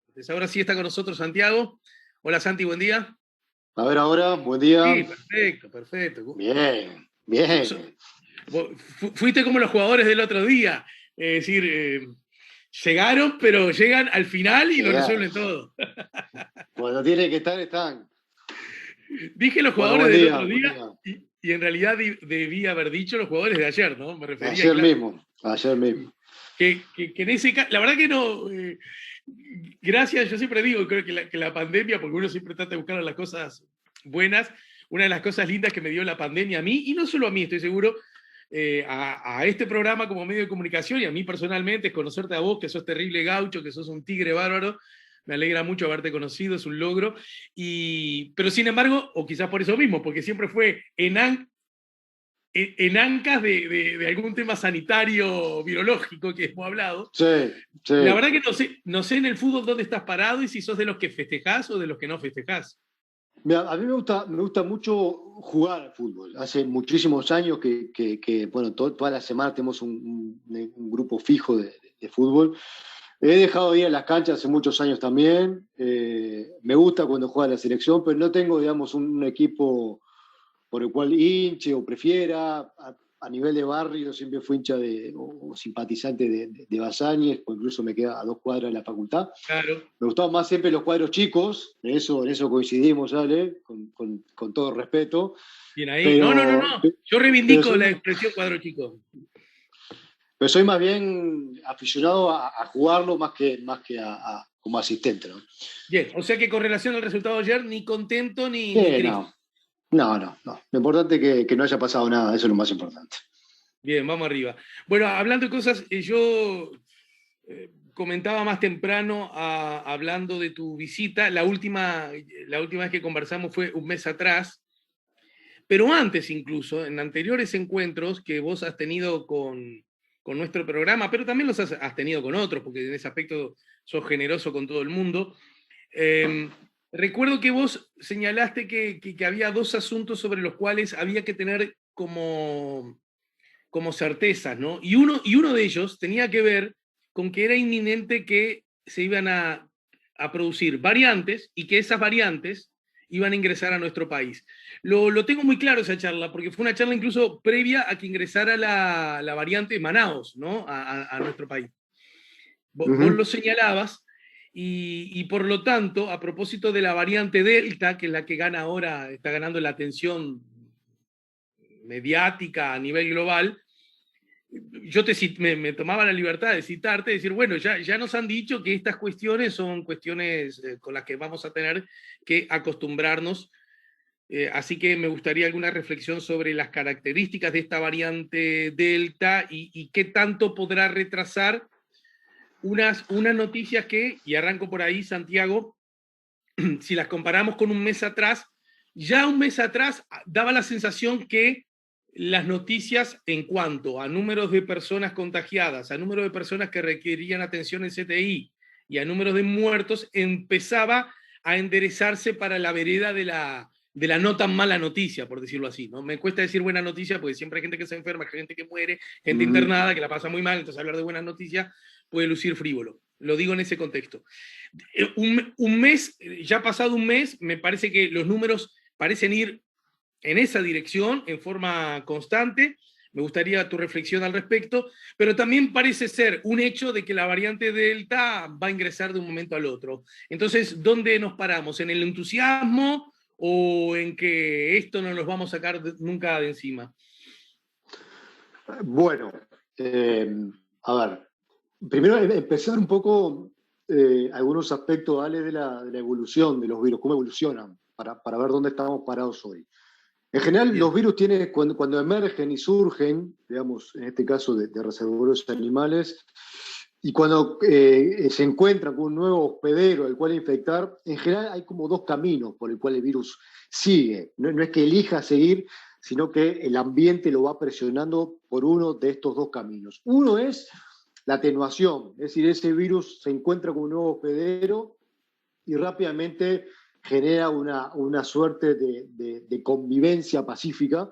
Entonces, ahora sí está con nosotros Santiago. Hola Santi, buen día. A ver ahora, buen día. Sí, perfecto, perfecto. Bien, bien. Fuiste como los jugadores del otro día. Es decir, llegaron, pero llegan al final y lo Llegar. resuelven todo. Cuando tiene que estar, están. Dije los Bueno, jugadores buen del día, otro buen día día. y en realidad debí haber dicho los jugadores de ayer, ¿no? Me refería, y Ayer claro. mismo, ayer mismo. Que en ese caso, la verdad que no. Gracias, yo siempre digo, creo que la pandemia, porque uno siempre trata de buscar las cosas buenas, una de las cosas lindas que me dio la pandemia a mí, y no solo a mí, estoy seguro, a este programa como medio de comunicación y a mí personalmente, es conocerte a vos, que sos terrible gaucho, que sos un tigre bárbaro. Me alegra mucho haberte conocido, es un logro. Pero sin embargo, o quizás por eso mismo, porque siempre fue en ancas de algún tema sanitario, virológico que hemos hablado. Sí, La sí. verdad que no sé en el fútbol dónde estás parado y si sos de los que festejás o de los que no festejás. Mira, a mí me gusta mucho jugar al fútbol. Hace muchísimos años bueno, toda la semana tenemos un grupo fijo de fútbol. He dejado de ir a las canchas hace muchos años también. Me gusta cuando juega la selección, pero no tengo, digamos, un equipo por el cual hinche o prefiera. A nivel de barrio siempre fui hincha o simpatizante de Basáñez, o incluso me queda a 2 cuadras de la facultad. Claro. Me gustaban más siempre los cuadros chicos, en eso coincidimos, Ale, con todo respeto. Bien ahí. No, no, no, Pero, no. Yo pero, reivindico soy, la expresión cuadro chico. pero soy más bien aficionado a jugarlo más que como asistente, ¿no? Bien, o sea que con relación al resultado de ayer, ni contento ni triste. No, no. Lo importante es que no haya pasado nada, eso es lo más importante. Bien, vamos arriba. Bueno, hablando de cosas, yo comentaba más temprano, hablando de tu visita, la última vez que conversamos fue un mes atrás, pero antes incluso, en anteriores encuentros que vos has tenido con nuestro programa, pero también los has tenido con otros, porque en ese aspecto sos generoso con todo el mundo. Eh, Recuerdo que vos señalaste que había dos asuntos sobre los cuales había que tener como certezas, ¿no? Y uno de ellos tenía que ver con que era inminente que se iban a producir variantes y que esas variantes iban a ingresar a nuestro país. Lo tengo muy claro esa charla, porque fue una charla incluso previa a que ingresara la variante Manaos, ¿no? A nuestro país. Vos lo Uh-huh. señalabas, y por lo tanto, a propósito de la variante Delta, que es la que gana ahora, está ganando la atención mediática a nivel global, yo me tomaba la libertad de citarte, de decir, bueno, ya nos han dicho que estas cuestiones son cuestiones con las que vamos a tener que acostumbrarnos, así que me gustaría alguna reflexión sobre las características de esta variante Delta y qué tanto podrá retrasar unas noticias que, y arranco por ahí, Santiago, si las comparamos con un mes atrás, ya un mes atrás daba la sensación que las noticias en cuanto a números de personas contagiadas, a número de personas que requerían atención en CTI y a números de muertos, empezaba a enderezarse para la vereda de la no tan mala noticia, por decirlo así, ¿no? Me cuesta decir buena noticia porque siempre hay gente que se enferma, gente que muere, gente Uh-huh. internada, que la pasa muy mal, entonces hablar de buenas noticias puede lucir frívolo. Lo digo en ese contexto. Un mes, ya pasado un mes, me parece que los números parecen ir en esa dirección en forma constante. Me gustaría tu reflexión al respecto, pero también parece ser un hecho de que la variante Delta va a ingresar de un momento al otro. Entonces, ¿dónde nos paramos? ¿En el entusiasmo o en que esto no nos vamos a sacar nunca de encima? Bueno, a ver, primero empezar un poco algunos aspectos, Ale, de la evolución de los virus, cómo evolucionan, para ver dónde estamos parados hoy. En general, Bien. los virus tienen, cuando emergen y surgen, digamos, en este caso de reservorios animales, y cuando se encuentran con un nuevo hospedero al cual infectar, en general hay como dos caminos por el cual el virus sigue. No es que elija seguir, sino que el ambiente lo va presionando por uno de estos dos caminos. Uno es la atenuación, es decir, ese virus se encuentra con un nuevo hospedero y rápidamente genera una suerte de convivencia pacífica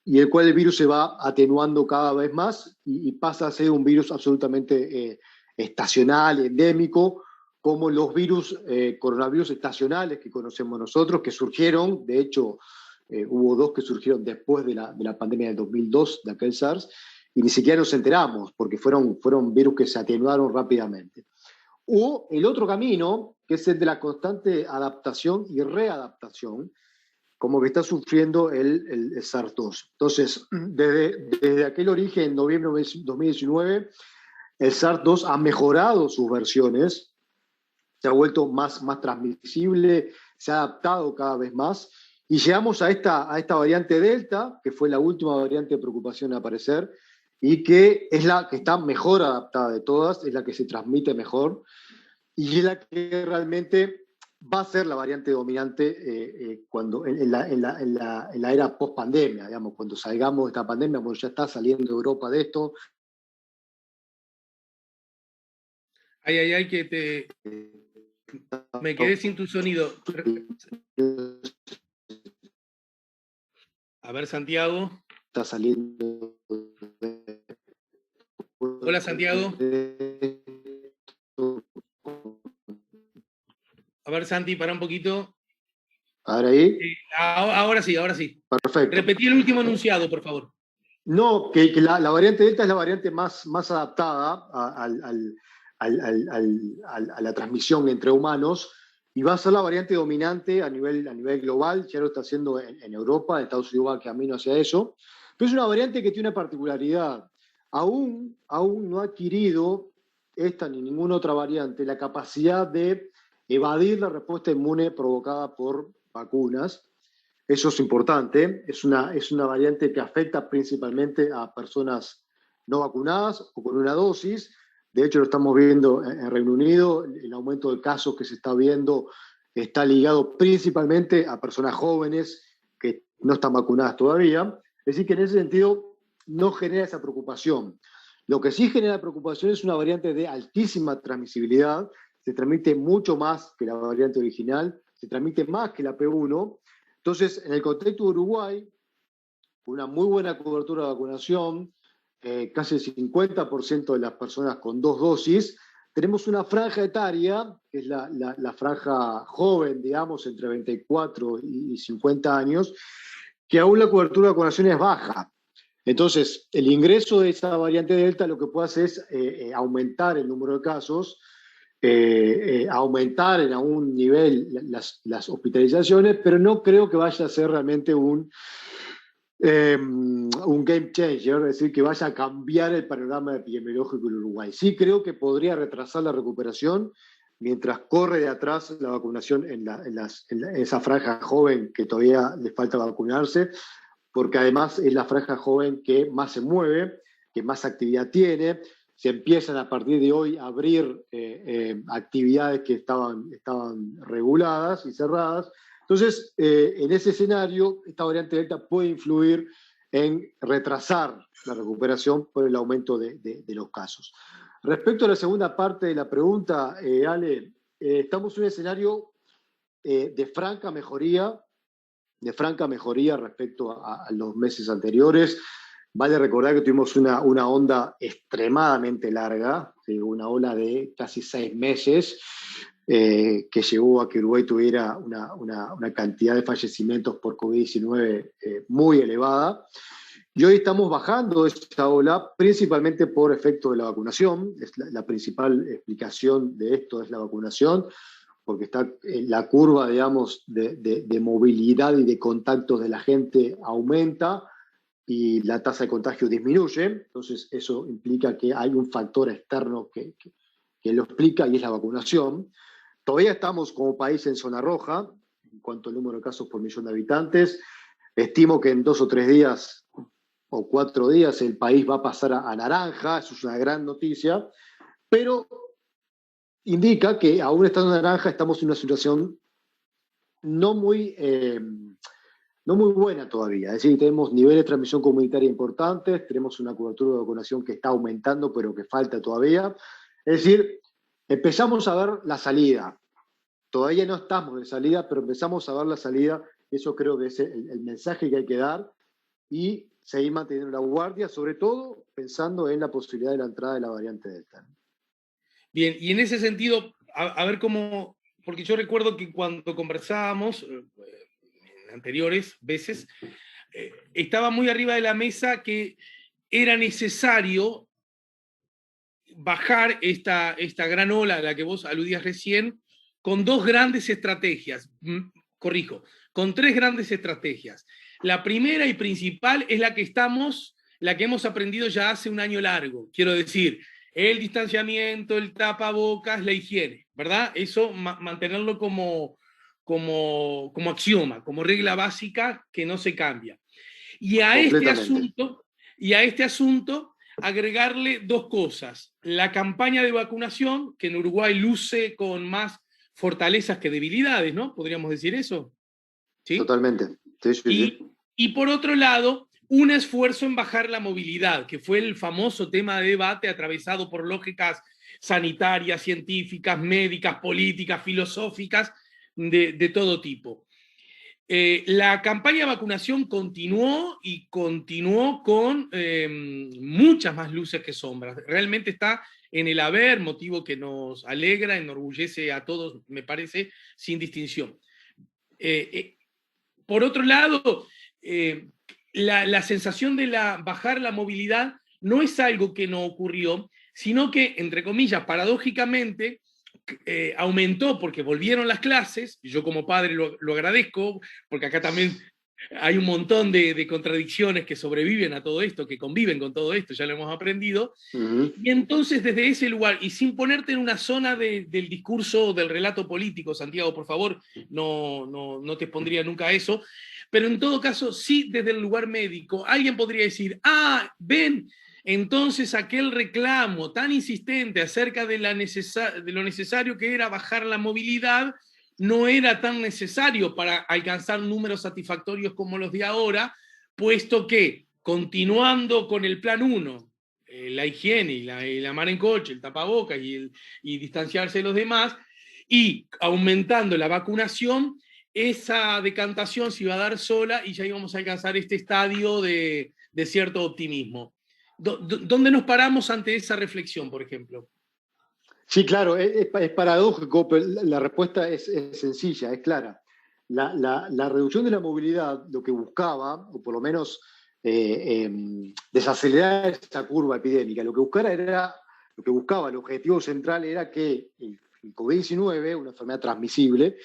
y el cual el virus se va atenuando cada vez más y pasa a ser un virus absolutamente estacional, endémico, como los virus, coronavirus estacionales que conocemos nosotros, que surgieron, de hecho, hubo dos que surgieron después de la pandemia del 2002, de aquel SARS, y ni siquiera nos enteramos, porque fueron virus que se atenuaron rápidamente. O el otro camino, que es el de la constante adaptación y readaptación, como que está sufriendo el SARS-2. Entonces, desde aquel origen, en noviembre de 2019, el SARS-2 ha mejorado sus versiones, se ha vuelto más transmisible, se ha adaptado cada vez más, y llegamos a esta variante Delta, que fue la última variante de preocupación a aparecer, y que es la que está mejor adaptada de todas, es la que se transmite mejor, y es la que realmente va a ser la variante dominante cuando, en la era post-pandemia, digamos, cuando salgamos de esta pandemia, bueno, ya está saliendo Europa de esto. Ay, que me quedé sin tu sonido. A ver, Santiago. Está saliendo. Hola, Santiago. A ver, Santi, para un poquito. ¿Ahora ahí? Ahora sí, ahora sí. Perfecto. Repetí el último enunciado, por favor. No, que la variante Delta es la variante más adaptada a la transmisión entre humanos y va a ser la variante dominante a nivel global. Ya lo está haciendo en Europa, Estados Unidos va camino hacia eso. Pero es una variante que tiene una particularidad. Aún no ha adquirido esta ni ninguna otra variante la capacidad de evadir la respuesta inmune provocada por vacunas. Eso es importante. Es una variante que afecta principalmente a personas no vacunadas o con una dosis. De hecho, lo estamos viendo en Reino Unido. El aumento de casos que se está viendo está ligado principalmente a personas jóvenes que no están vacunadas todavía. Es decir, que en ese sentido no genera esa preocupación. Lo que sí genera preocupación es una variante de altísima transmisibilidad. Se transmite mucho más que la variante original, se transmite más que la P1. Entonces, en el contexto de Uruguay, una muy buena cobertura de vacunación, casi el 50% de las personas con 2 dosis, tenemos una franja etaria, que es la franja joven, digamos, entre 24 y 50 años, que aún la cobertura de vacunación es baja. Entonces, el ingreso de esa variante Delta lo que puede hacer es aumentar el número de casos, aumentar en algún nivel las hospitalizaciones, pero no creo que vaya a ser realmente un game changer, es decir, que vaya a cambiar el panorama epidemiológico en Uruguay. Sí creo que podría retrasar la recuperación mientras corre de atrás la vacunación en esa franja joven que todavía le falta vacunarse, porque además es la franja joven que más se mueve, que más actividad tiene. Se empiezan a partir de hoy a abrir actividades que estaban reguladas y cerradas. Entonces, en ese escenario, esta variante Delta puede influir en retrasar la recuperación por el aumento de los casos. Respecto a la segunda parte de la pregunta, Ale, estamos en un escenario de franca mejoría respecto a los meses anteriores. Vale recordar que tuvimos una onda extremadamente larga, una ola de casi 6 meses, que llevó a que Uruguay tuviera una cantidad de fallecimientos por COVID-19 muy elevada. Y hoy estamos bajando esta ola, principalmente por efecto de la vacunación. La principal explicación de esto es la vacunación, porque está la curva, digamos, de movilidad y de contactos de la gente aumenta y la tasa de contagio disminuye. Entonces, eso implica que hay un factor externo que lo explica y es la vacunación. Todavía estamos como país en zona roja en cuanto al número de casos por millón de habitantes. Estimo que en 2 o 3 días o 4 días el país va a pasar a naranja. Eso es una gran noticia, pero indica que aún estando en naranja estamos en una situación no muy buena todavía. Es decir, tenemos niveles de transmisión comunitaria importantes, tenemos una cobertura de vacunación que está aumentando, pero que falta todavía. Es decir, empezamos a ver la salida. Todavía no estamos de salida, pero empezamos a ver la salida. Eso creo que es el mensaje que hay que dar y seguir manteniendo la guardia, sobre todo pensando en la posibilidad de la entrada de la variante Delta. Bien, y en ese sentido, a ver cómo, porque yo recuerdo que cuando conversábamos en anteriores veces, estaba muy arriba de la mesa que era necesario bajar esta gran ola a la que vos aludías recién con dos grandes estrategias, corrijo, con tres grandes estrategias. La primera y principal es la que hemos aprendido ya hace un año largo, quiero decir, el distanciamiento, el tapabocas, la higiene, ¿verdad? Eso mantenerlo como axioma, como regla básica que no se cambia. Y a este asunto agregarle dos cosas. La campaña de vacunación, que en Uruguay luce con más fortalezas que debilidades, ¿no? ¿Podríamos decir eso? ¿Sí? Totalmente. Sí, sí, sí. Y por otro lado, un esfuerzo en bajar la movilidad, que fue el famoso tema de debate atravesado por lógicas sanitarias, científicas, médicas, políticas, filosóficas, de todo tipo. La campaña de vacunación continuó y continuó con muchas más luces que sombras. Realmente está en el haber, motivo que nos alegra, enorgullece a todos, me parece, sin distinción. Por otro lado, la sensación de bajar la movilidad no es algo que no ocurrió, sino que, entre comillas, paradójicamente, aumentó porque volvieron las clases, y yo como padre lo agradezco, porque acá también hay un montón de contradicciones que sobreviven a todo esto, que conviven con todo esto, ya lo hemos aprendido, y entonces desde ese lugar, y sin ponerte en una zona del discurso, del relato político, Santiago, por favor, no te pondría nunca eso, pero en todo caso, sí desde el lugar médico, alguien podría decir, ven, entonces aquel reclamo tan insistente acerca de lo necesario que era bajar la movilidad no era tan necesario para alcanzar números satisfactorios como los de ahora, puesto que continuando con el plan 1, la higiene y la mar en coche, el tapabocas y distanciarse de los demás, y aumentando la vacunación, esa decantación se iba a dar sola y ya íbamos a alcanzar este estadio de cierto optimismo. ¿Dónde nos paramos ante esa reflexión, por ejemplo? Sí, claro, es paradójico, pero la respuesta es sencilla, es clara. La reducción de la movilidad lo que buscaba, o por lo menos desacelerar esa curva epidémica, lo que buscaba, el objetivo central era que el COVID-19, una enfermedad transmisible,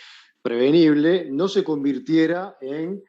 prevenible, no se convirtiera en,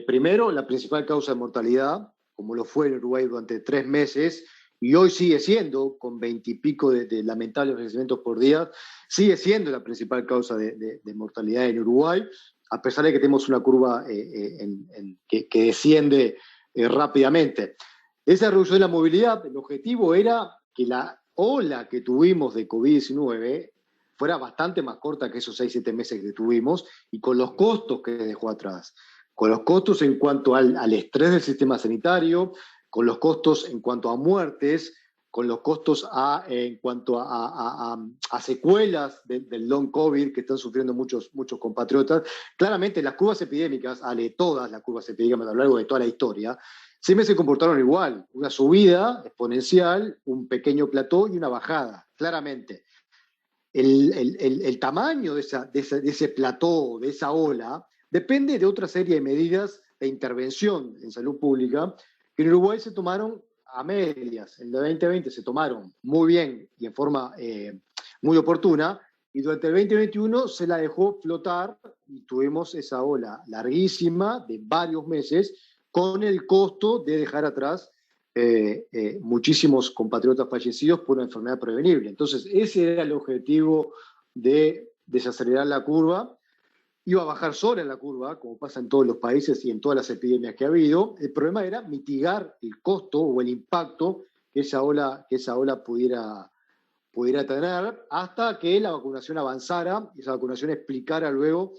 primero, la principal causa de mortalidad, como lo fue en Uruguay durante 3 meses, y hoy sigue siendo, con 20 y pico de lamentables fallecimientos por día, sigue siendo la principal causa de mortalidad en Uruguay, a pesar de que tenemos una curva que desciende rápidamente. Esa reducción de la movilidad, el objetivo era que la ola que tuvimos de COVID-19 fuera bastante más corta que esos 6-7 meses que tuvimos y con los costos que dejó atrás. Con los costos en cuanto al estrés del sistema sanitario, con los costos en cuanto a muertes, con los costos en cuanto a secuelas del long COVID que están sufriendo muchos compatriotas. Claramente las curvas epidémicas, todas las curvas epidémicas a lo largo de toda la historia, siempre se comportaron igual, una subida exponencial, un pequeño plató y una bajada, claramente. El tamaño de ese plató, de esa ola, depende de otra serie de medidas de intervención en salud pública que en Uruguay se tomaron a medias. En el 2020 se tomaron muy bien y en forma muy oportuna, y durante el 2021 se la dejó flotar y tuvimos esa ola larguísima de varios meses con el costo de dejar atrás muchísimos compatriotas fallecidos por una enfermedad prevenible. Entonces, ese era el objetivo de desacelerar la curva. Iba a bajar sola en la curva, como pasa en todos los países y en todas las epidemias que ha habido. El problema era mitigar el costo o el impacto que esa ola pudiera tener hasta que la vacunación avanzara y esa vacunación explicara luego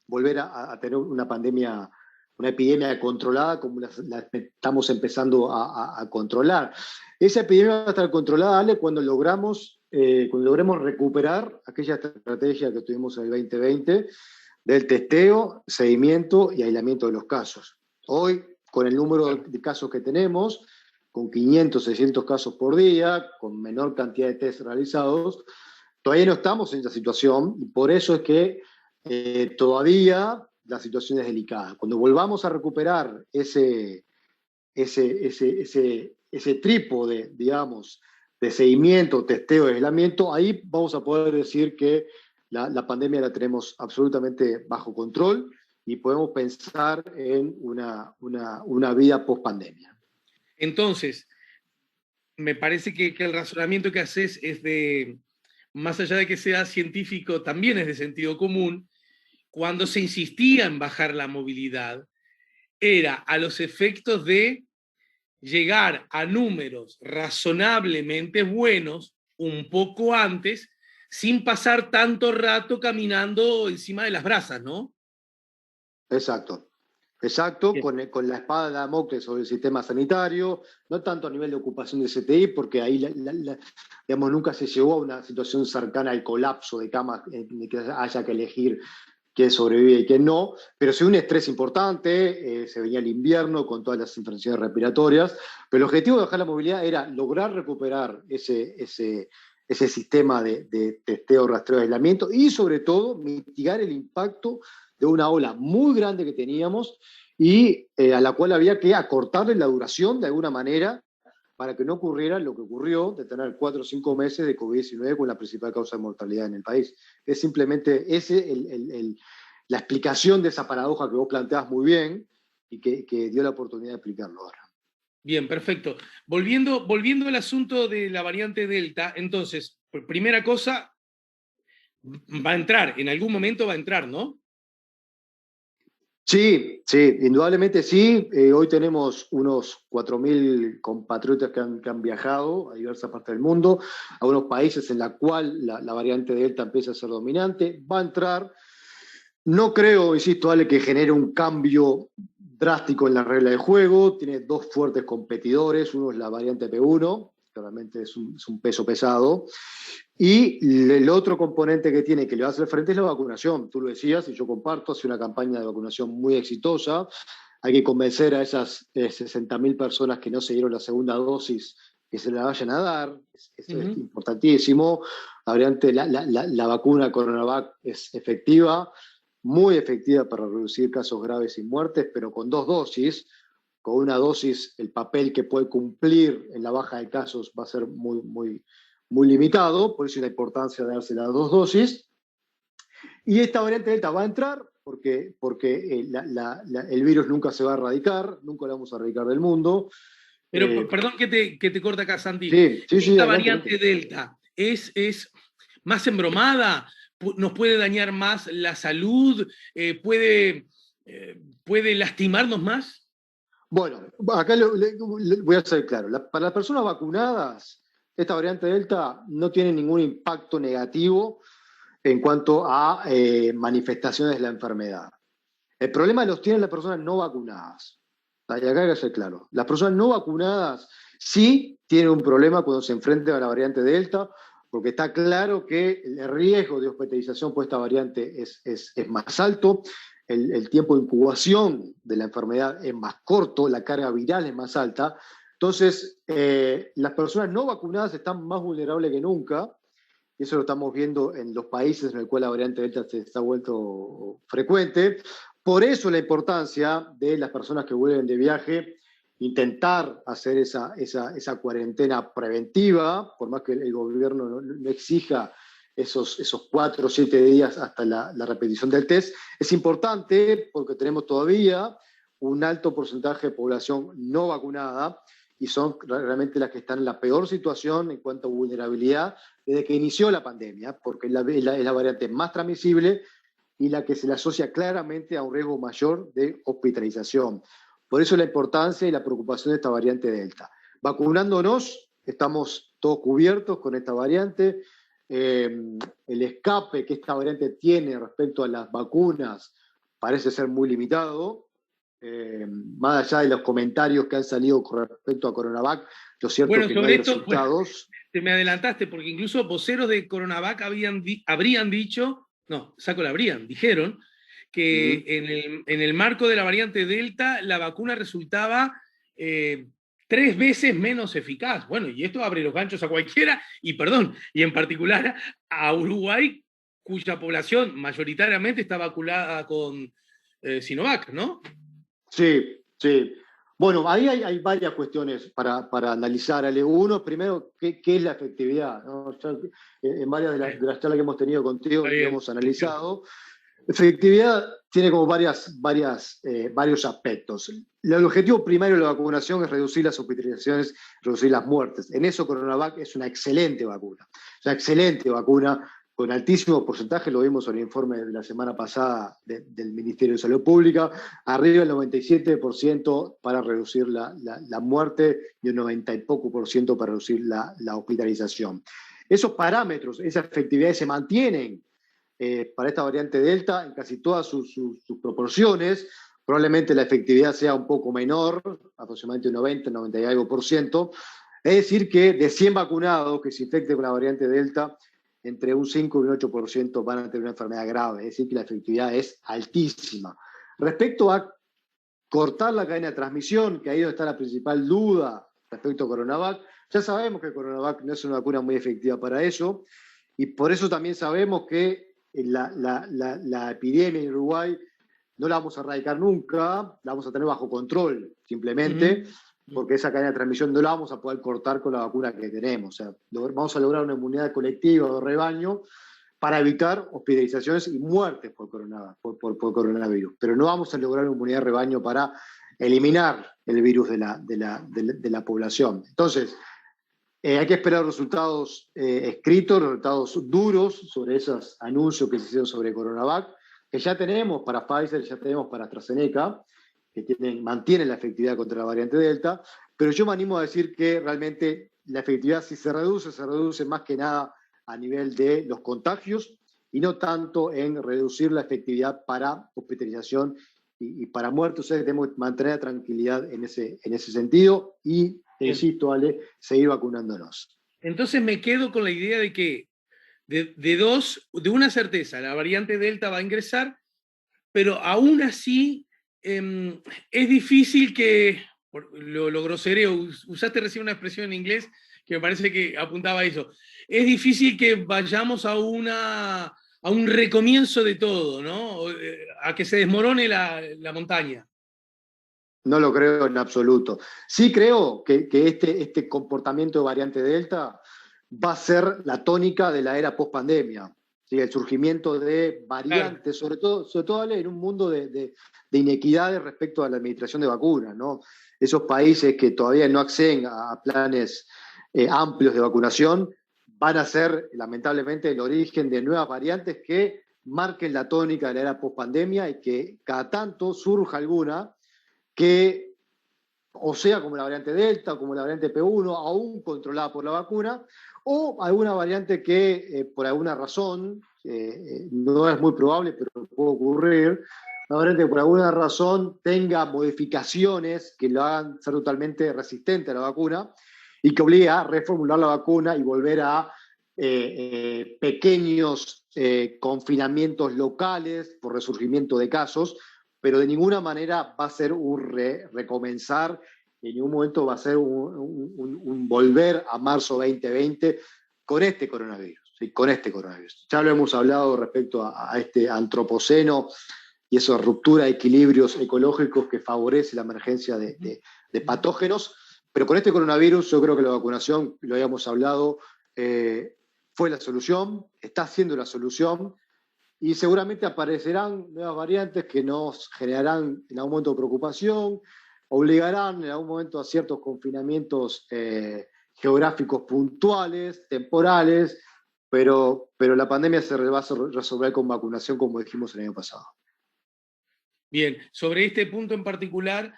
volver a tener una pandemia, una epidemia controlada como la estamos empezando a controlar. Esa epidemia va a estar controlada, Ale, cuando logremos recuperar aquella estrategia que tuvimos en el 2020 del testeo, seguimiento y aislamiento de los casos. Hoy, con el número de casos que tenemos, con 500, 600 casos por día, con menor cantidad de test realizados, Todavía no estamos en esa situación y por eso es que todavía la situación es delicada. Cuando volvamos a recuperar ese trípode, digamos, de seguimiento, testeo y aislamiento, ahí vamos a poder decir que la pandemia la tenemos absolutamente bajo control y podemos pensar en una vida post-pandemia. Entonces, me parece que el razonamiento que haces es de, más allá de que sea científico, también es de sentido común. Cuando se insistía en bajar la movilidad, era a los efectos de llegar a números razonablemente buenos un poco antes, sin pasar tanto rato caminando encima de las brasas, ¿no? Exacto. Exacto, con la espada de Damocles sobre el sistema sanitario, no tanto a nivel de ocupación de CTI, porque ahí digamos, nunca se llegó a una situación cercana al colapso de camas, de que haya que elegir quién sobrevive y quién no, pero sí un estrés importante, se venía el invierno con todas las infecciones respiratorias, pero el objetivo de bajar la movilidad era lograr recuperar ese sistema de testeo, rastreo, aislamiento y sobre todo mitigar el impacto de una ola muy grande que teníamos y a la cual había que acortarle la duración de alguna manera para que no ocurriera lo que ocurrió de tener 4 o 5 meses de COVID-19 con la principal causa de mortalidad en el país. Es simplemente la explicación de esa paradoja que vos planteás muy bien y que dio la oportunidad de explicarlo ahora. Bien, perfecto. Volviendo al asunto de la variante Delta, entonces, primera cosa, va a entrar, en algún momento va a entrar, ¿no? Sí, sí, indudablemente sí. Hoy tenemos unos 4.000 compatriotas que han viajado a diversas partes del mundo, a unos países en los cuales la variante Delta empieza a ser dominante. Va a entrar. No creo, insisto, Ale, que genere un cambio drástico en la regla de juego. Tiene dos fuertes competidores. Uno es la variante P1, que realmente es un peso pesado. Y el otro componente que tiene que le va a hacer frente es la vacunación. Tú lo decías y yo comparto, hace una campaña de vacunación muy exitosa. Hay que convencer a esas 60.000 personas que no se dieron la segunda dosis que se la vayan a dar. Eso es importantísimo. La vacuna Coronavac es efectiva, muy efectiva para reducir casos graves y muertes, pero con 2 dosis. Con una dosis, el papel que puede cumplir en la baja de casos va a ser muy limitado, por eso la importancia de darse las 2 dosis. Y esta variante Delta va a entrar porque el virus nunca se va a erradicar, nunca lo vamos a erradicar del mundo. Pero perdón que te corta acá, Santi. Sí, Esta adelante, variante adelante. Delta es más embromada, nos puede dañar más la salud, puede lastimarnos más. Bueno, acá voy a ser claro. Para las personas vacunadas, esta variante Delta no tiene ningún impacto negativo en cuanto a manifestaciones de la enfermedad. El problema los tienen las personas no vacunadas. Y acá hay que ser claro. Las personas no vacunadas sí tienen un problema cuando se enfrentan a la variante Delta, porque está claro que el riesgo de hospitalización por esta variante es más alto, el tiempo de incubación de la enfermedad es más corto, la carga viral es más alta. Entonces, las personas no vacunadas están más vulnerables que nunca. Eso lo estamos viendo en los países en los cuales la variante Delta se está vuelto frecuente. Por eso la importancia de las personas que vuelven de viaje, intentar hacer esa cuarentena preventiva, por más que el gobierno no exija esos 4 o 7 días hasta la repetición del test. Es importante porque tenemos todavía un alto porcentaje de población no vacunada y son realmente las que están en la peor situación en cuanto a vulnerabilidad desde que inició la pandemia, porque es la variante más transmisible y la que se le asocia claramente a un riesgo mayor de hospitalización. Por eso la importancia y la preocupación de esta variante Delta. Vacunándonos, estamos todos cubiertos con esta variante. El escape que esta variante tiene respecto a las vacunas parece ser muy limitado. Más allá de los comentarios que han salido con respecto a Coronavac, lo cierto es que no hay resultados. Te me adelantaste, porque incluso voceros de Coronavac habrían dicho, no, saco la habrían, dijeron que en el marco de la variante Delta la vacuna resultaba 3 veces menos eficaz. Bueno, y esto abre los ganchos a cualquiera, y perdón, y en particular a Uruguay, cuya población mayoritariamente está vacunada con Sinovac, ¿no? Sí, sí. Bueno, ahí hay varias cuestiones para analizar, Ale. Uno, primero, ¿qué es la efectividad? ¿No? Ya, en varias de las charlas que hemos tenido contigo, Está lo bien. hemos analizado. Efectividad tiene como varios aspectos. El objetivo primario de la vacunación es reducir las hospitalizaciones, reducir las muertes. En eso CoronaVac es una excelente vacuna. Es una excelente vacuna con altísimo porcentaje, lo vimos en el informe de la semana pasada del Ministerio de Salud Pública, arriba del 97% para reducir la muerte y un 90 y poco por ciento para reducir la hospitalización. Esos parámetros, esas efectividades se mantienen para esta variante Delta en casi todas sus proporciones. Probablemente la efectividad sea un poco menor, aproximadamente un 90, 90 y algo por ciento. Es decir, que de 100 vacunados que se infecten con la variante Delta, entre un 5 y un 8% van a tener una enfermedad grave. Es decir, que la efectividad es altísima. Respecto a cortar la cadena de transmisión, que ahí donde está la principal duda respecto a CoronaVac, ya sabemos que CoronaVac no es una vacuna muy efectiva para eso, y por eso también sabemos que la epidemia en Uruguay no la vamos a erradicar nunca, la vamos a tener bajo control, simplemente, porque esa cadena de transmisión no la vamos a poder cortar con la vacuna que tenemos. O sea, vamos a lograr una inmunidad colectiva o de rebaño para evitar hospitalizaciones y muertes por coronavirus. Pero no vamos a lograr una inmunidad de rebaño para eliminar el virus de la población. Entonces, hay que esperar resultados escritos, resultados duros sobre esos anuncios que se hicieron sobre CoronaVac, que ya tenemos para Pfizer, ya tenemos para AstraZeneca, que mantienen la efectividad contra la variante Delta, pero yo me animo a decir que realmente la efectividad, si se reduce más que nada a nivel de los contagios y no tanto en reducir la efectividad para hospitalización y para muertos. O sea, tenemos que mantener tranquilidad en ese sentido y, insisto, Ale, seguir vacunándonos. Entonces me quedo con la idea de que de una certeza, la variante Delta va a ingresar, pero aún así es difícil que, lo grosereo, usaste recién una expresión en inglés que me parece que apuntaba a eso, es difícil que vayamos a un recomienzo de todo, ¿no? A que se desmorone la montaña. No lo creo en absoluto. Sí creo que este comportamiento de variante Delta va a ser la tónica de la era post-pandemia. ¿Sí? El surgimiento de variantes, claro, sobre todo en un mundo de inequidades respecto a la administración de vacunas, ¿no? Esos países que todavía no acceden a planes amplios de vacunación van a ser, lamentablemente, el origen de nuevas variantes que marquen la tónica de la era post-pandemia y que cada tanto surja alguna que, o sea, como la variante Delta, como la variante P1, aún controlada por la vacuna, o alguna variante que por alguna razón, no es muy probable, pero puede ocurrir, una variante que por alguna razón tenga modificaciones que lo hagan ser totalmente resistente a la vacuna y que obligue a reformular la vacuna y volver a pequeños confinamientos locales por resurgimiento de casos, pero de ninguna manera va a ser un recomenzar, en ningún momento va a ser un volver a marzo 2020 con este coronavirus, ¿sí? Con este coronavirus. Ya lo hemos hablado respecto a este antropoceno y esa ruptura de equilibrios ecológicos que favorece la emergencia de patógenos, pero con este coronavirus yo creo que la vacunación, lo habíamos hablado, fue la solución, está siendo la solución, y seguramente aparecerán nuevas variantes que nos generarán en algún momento preocupación, obligarán en algún momento a ciertos confinamientos geográficos puntuales, temporales, pero la pandemia se va a resolver con vacunación, como dijimos el año pasado. Bien, sobre este punto en particular,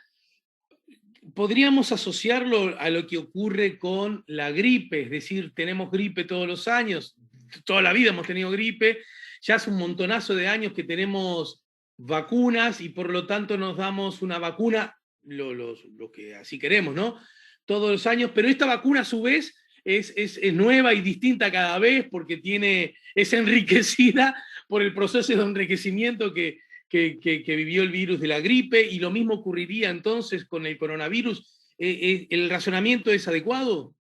podríamos asociarlo a lo que ocurre con la gripe, es decir, tenemos gripe todos los años, toda la vida hemos tenido gripe, ya hace un montonazo de años que tenemos vacunas y por lo tanto nos damos una vacuna, lo que así queremos, ¿no? Todos los años, pero esta vacuna a su vez es nueva y distinta cada vez porque es enriquecida por el proceso de enriquecimiento que vivió el virus de la gripe, y lo mismo ocurriría entonces con el coronavirus. ¿El razonamiento es adecuado?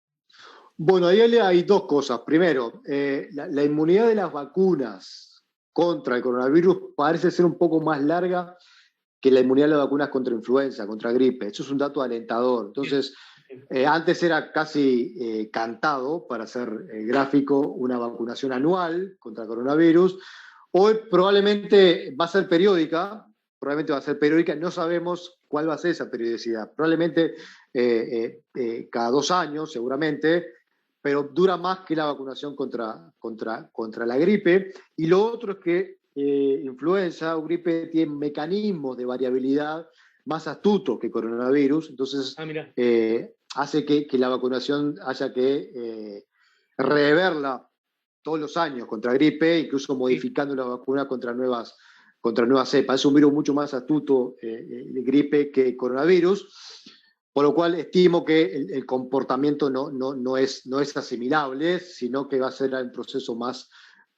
Bueno, ahí hay dos cosas. Primero, la inmunidad de las vacunas contra el coronavirus parece ser un poco más larga que la inmunidad de las vacunas contra influenza, contra gripe. Eso es un dato alentador. Entonces, antes era casi cantado, para ser gráfico, una vacunación anual contra el coronavirus. Hoy probablemente va a ser periódica, no sabemos cuál va a ser esa periodicidad. Probablemente cada 2 años, seguramente, pero dura más que la vacunación contra la gripe. Y lo otro es que influenza o gripe tienen mecanismos de variabilidad más astutos que coronavirus, entonces hace que la vacunación haya que reverla todos los años contra gripe, incluso modificando la vacuna contra nuevas cepas. Es un virus mucho más astuto de gripe que coronavirus, por lo cual estimo que el comportamiento no es asimilable, sino que va a ser un proceso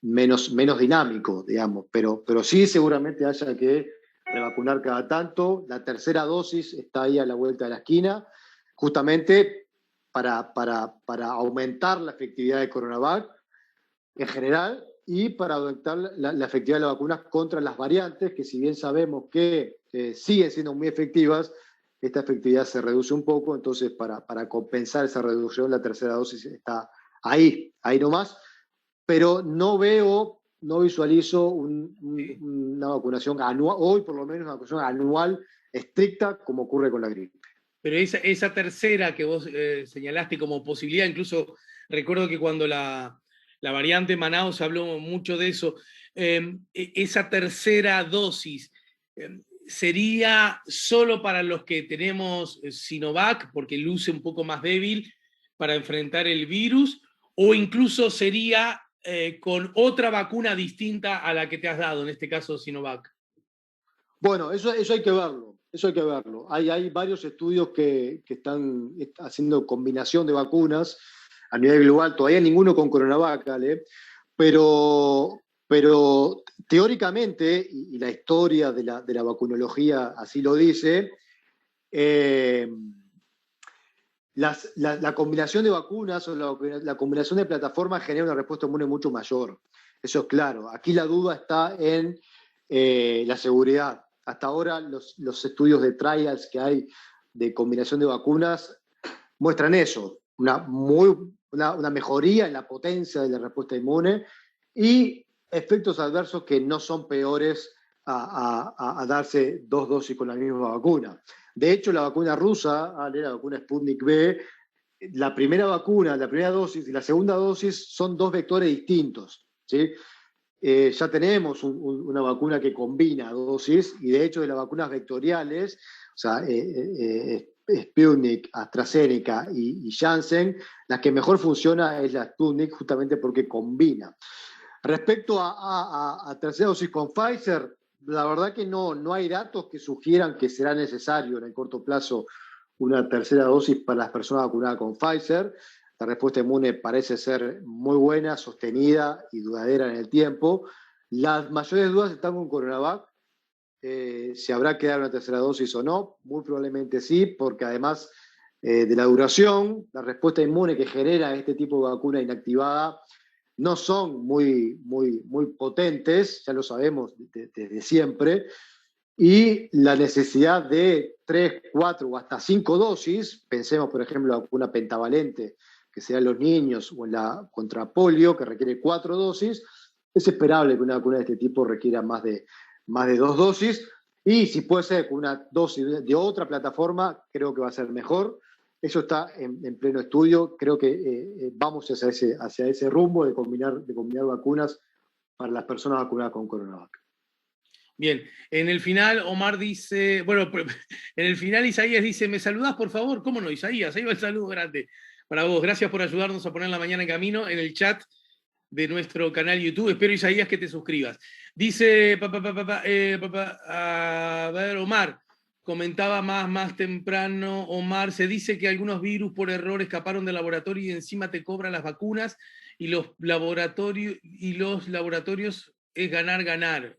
menos dinámico, digamos. Pero sí seguramente haya que revacunar cada tanto. La tercera dosis está ahí a la vuelta de la esquina, justamente para aumentar la efectividad de Coronavac en general y para aumentar la efectividad de las vacunas contra las variantes, que si bien sabemos que siguen siendo muy efectivas, esta efectividad se reduce un poco. Entonces para compensar esa reducción, la tercera dosis está ahí nomás, pero no visualizo una vacunación anual, hoy por lo menos una vacunación anual estricta como ocurre con la gripe. Pero esa tercera que vos señalaste como posibilidad, incluso recuerdo que cuando la variante Manaus se habló mucho de eso, esa tercera dosis sería solo para los que tenemos Sinovac, porque luce un poco más débil para enfrentar el virus, o incluso sería con otra vacuna distinta a la que te has dado, en este caso Sinovac. Bueno, eso hay que verlo. Eso hay que verlo. Hay varios estudios que están haciendo combinación de vacunas a nivel global, todavía ninguno con Coronavac, ¿vale? Pero teóricamente, y la historia de la vacunología así lo dice, la combinación de vacunas o la combinación de plataformas genera una respuesta inmune mucho mayor. Eso es claro. Aquí la duda está en la seguridad. Hasta ahora los estudios de trials que hay de combinación de vacunas muestran eso, una mejoría en la potencia de la respuesta inmune y efectos adversos que no son peores a darse 2 dosis con la misma vacuna. De hecho, la vacuna rusa, la vacuna Sputnik V, la primera dosis y la segunda dosis son 2 vectores distintos, ¿sí? Ya tenemos una vacuna que combina dosis, y de hecho de las vacunas vectoriales, o sea, Sputnik, AstraZeneca y Janssen, la que mejor funciona es la Sputnik, justamente porque combina. Respecto a tercera dosis con Pfizer, la verdad que no hay datos que sugieran que será necesario en el corto plazo una tercera dosis para las personas vacunadas con Pfizer. La respuesta inmune parece ser muy buena, sostenida y duradera en el tiempo. Las mayores dudas están con Coronavac. Si habrá que dar una tercera dosis o no, muy probablemente sí, porque además de la duración, la respuesta inmune que genera este tipo de vacuna inactivada no son muy potentes, ya lo sabemos desde siempre, y la necesidad de 3, 4 o hasta 5 dosis, pensemos por ejemplo en la vacuna pentavalente, que sea en los niños, o en la contra polio, que requiere 4 dosis, es esperable que una vacuna de este tipo requiera más de 2 dosis, y si puede ser con una dosis de otra plataforma, creo que va a ser mejor. Eso está en pleno estudio. Creo que vamos hacia ese rumbo de combinar vacunas para las personas vacunadas con Coronavac. Bien, en el final Omar dice, bueno, en el final Isaías dice, ¿me saludás por favor? ¿Cómo no, Isaías? Ahí va el saludo grande para vos. Gracias por ayudarnos a poner la mañana en camino en el chat de nuestro canal YouTube. Espero, Isaías, que te suscribas. Dice, a ver, Omar, comentaba más temprano, Omar, se dice que algunos virus por error escaparon del laboratorio y encima te cobran las vacunas y los laboratorios es ganar.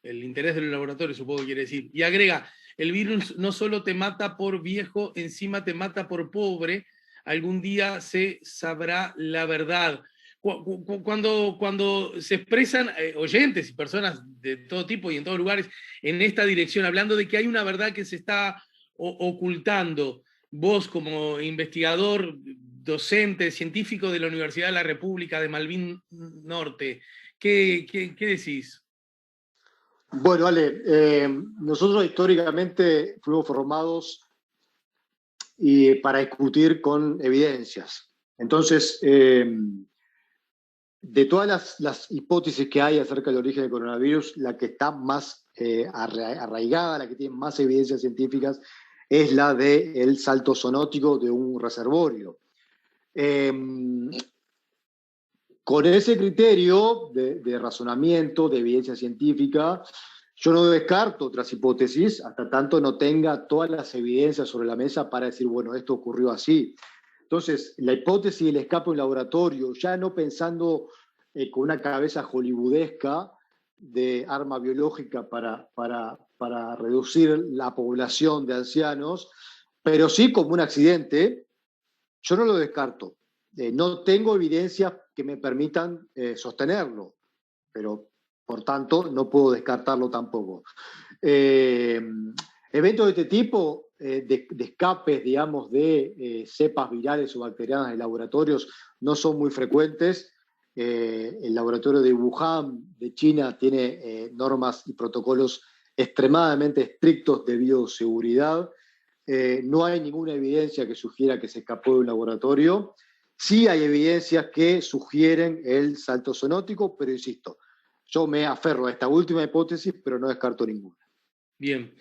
El interés del laboratorio, supongo que quiere decir. Y agrega, el virus no solo te mata por viejo, encima te mata por pobre, algún día se sabrá la verdad. Cuando se expresan oyentes y personas de todo tipo y en todos lugares en esta dirección, hablando de que hay una verdad que se está ocultando, vos como investigador, docente, científico de la Universidad de la República de Malvin Norte, ¿qué decís? Bueno, Ale, nosotros históricamente fuimos formados para discutir con evidencias. Entonces, de todas las hipótesis que hay acerca del origen del coronavirus, la que está más arraigada, la que tiene más evidencias científicas, es la del salto zoonótico de un reservorio. Con ese criterio de razonamiento, de evidencia científica, yo no descarto otras hipótesis hasta tanto no tenga todas las evidencias sobre la mesa para decir, bueno, esto ocurrió así. Entonces, la hipótesis del escape en laboratorio, ya no pensando con una cabeza hollywoodesca de arma biológica para reducir la población de ancianos, pero sí como un accidente, yo no lo descarto. No tengo evidencias que me permitan sostenerlo, pero por tanto no puedo descartarlo tampoco. Eventos de este tipo, de escapes, digamos, de cepas virales o bacterianas en laboratorios, no son muy frecuentes. El laboratorio de Wuhan, de China, tiene normas y protocolos extremadamente estrictos de bioseguridad. No hay ninguna evidencia que sugiera que se escapó de un laboratorio. Sí hay evidencias que sugieren el salto zoonótico, pero insisto, yo me aferro a esta última hipótesis, pero no descarto ninguna. Bien,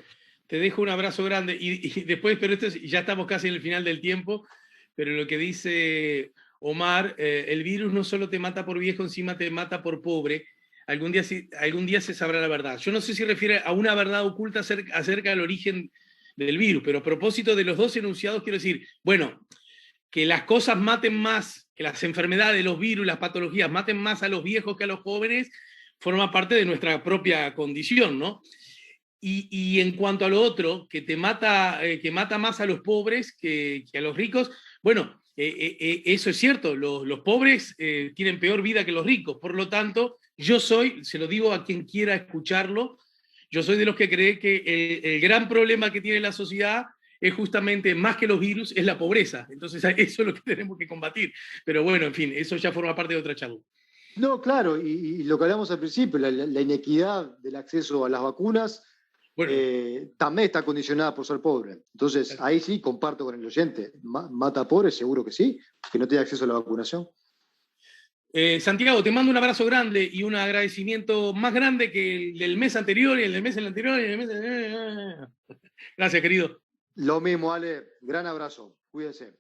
te dejo un abrazo grande y después, pero ya estamos casi en el final del tiempo, pero lo que dice Omar, el virus no solo te mata por viejo, encima te mata por pobre. Algún día se sabrá la verdad. Yo no sé si refiere a una verdad oculta acerca del origen del virus, pero a propósito de los dos enunciados, quiero decir, bueno, que las cosas maten más, que las enfermedades, los virus, las patologías maten más a los viejos que a los jóvenes, forma parte de nuestra propia condición, ¿no? Y en cuanto a lo otro, que mata más a los pobres que a los ricos, bueno, eso es cierto, los pobres tienen peor vida que los ricos, por lo tanto, se lo digo a quien quiera escucharlo, yo soy de los que cree que el gran problema que tiene la sociedad es justamente, más que los virus, es la pobreza. Entonces, eso es lo que tenemos que combatir. Pero bueno, en fin, eso ya forma parte de otra charla. No, claro, y lo que hablamos al principio, la inequidad del acceso a las vacunas Bueno, también está condicionada por ser pobre. Entonces, ahí sí comparto con el oyente. ¿Mata a pobres? Seguro que sí, que no tiene acceso a la vacunación. Santiago, te mando un abrazo grande y un agradecimiento más grande que el del mes anterior y el del mes anterior y el del mes... Gracias, querido. Lo mismo, Ale. Gran abrazo. Cuídense.